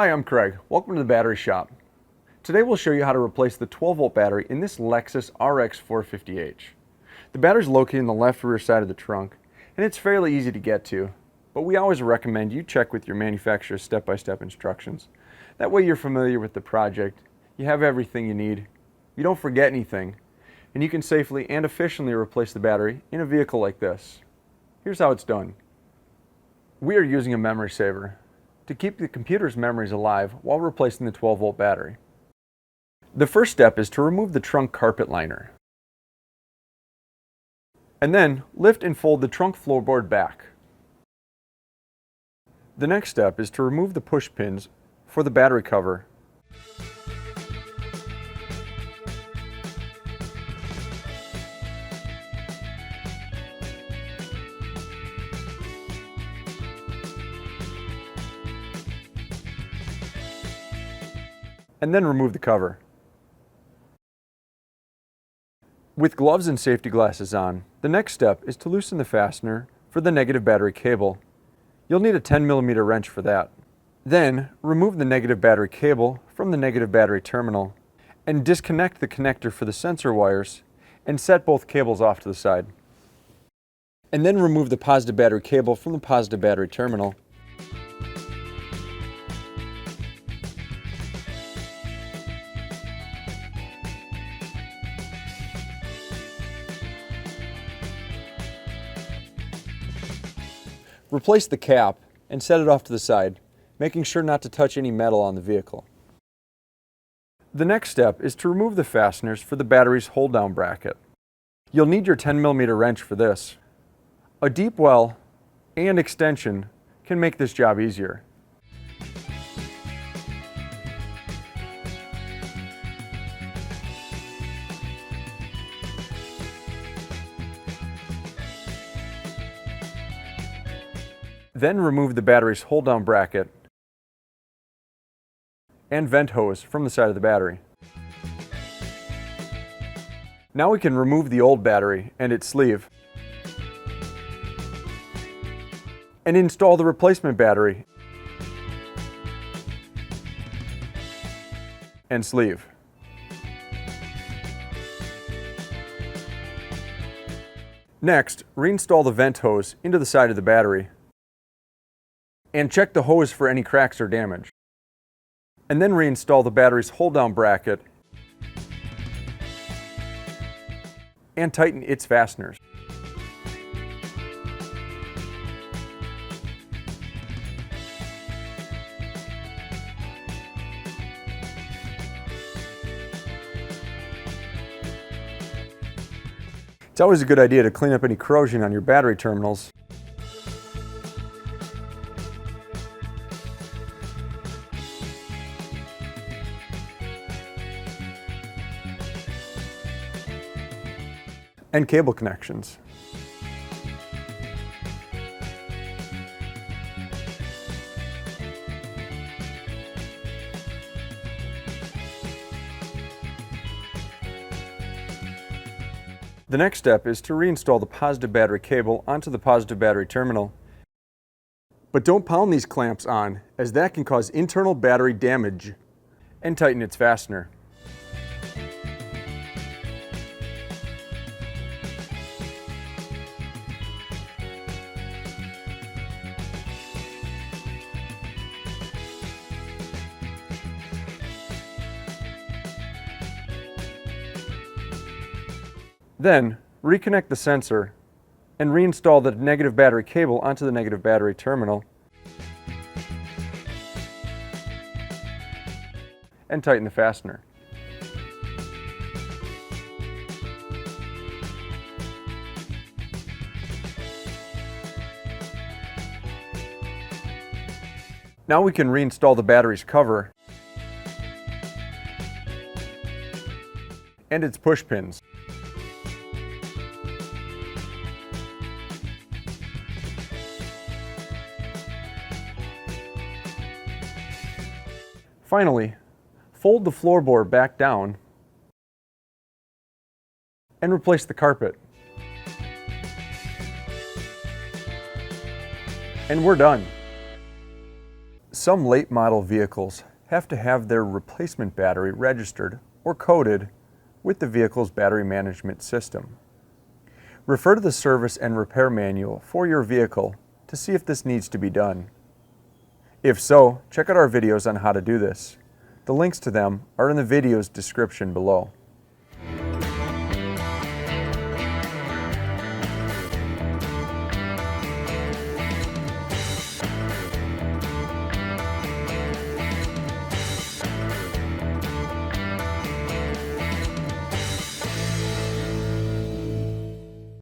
Hi, I'm Craig. Welcome to the battery shop. Today we'll show you how to replace the 12-volt battery in this Lexus RX450h. The battery is located in the left rear side of the trunk, and it's fairly easy to get to, but we always recommend you check with your manufacturer's step-by-step instructions. That way you're familiar with the project, you have everything you need, you don't forget anything, and you can safely and efficiently replace the battery in a vehicle like this. Here's how it's done. We are using a memory saver to keep the computer's memories alive while replacing the 12-volt battery. The first step is to remove the trunk carpet liner. And then lift and fold the trunk floorboard back. The next step is to remove the push pins for the battery cover. And then remove the cover. With gloves and safety glasses on, the next step is to loosen the fastener for the negative battery cable. You'll need a 10mm wrench for that. Then, remove the negative battery cable from the negative battery terminal and disconnect the connector for the sensor wires and set both cables off to the side. And then remove the positive battery cable from the positive battery terminal. Replace the cap and set it off to the side, making sure not to touch any metal on the vehicle. The next step is to remove the fasteners for the battery's hold-down bracket. You'll need your 10mm wrench for this. A deep well and extension can make this job easier. Then remove the battery's hold-down bracket and vent hose from the side of the battery. Now we can remove the old battery and its sleeve and install the replacement battery and sleeve. Next, reinstall the vent hose into the side of the battery and check the hose for any cracks or damage. And then reinstall the battery's hold-down bracket and tighten its fasteners. It's always a good idea to clean up any corrosion on your battery terminals. And cable connections. The next step is to reinstall the positive battery cable onto the positive battery terminal. But don't pound these clamps on, as that can cause internal battery damage. And tighten its fastener. Then, reconnect the sensor and reinstall the negative battery cable onto the negative battery terminal and tighten the fastener. Now we can reinstall the battery's cover and its push pins. Finally, fold the floorboard back down and replace the carpet. And we're done. Some late model vehicles have to have their replacement battery registered or coded with the vehicle's battery management system. Refer to the service and repair manual for your vehicle to see if this needs to be done. If so, check out our videos on how to do this. The links to them are in the video's description below.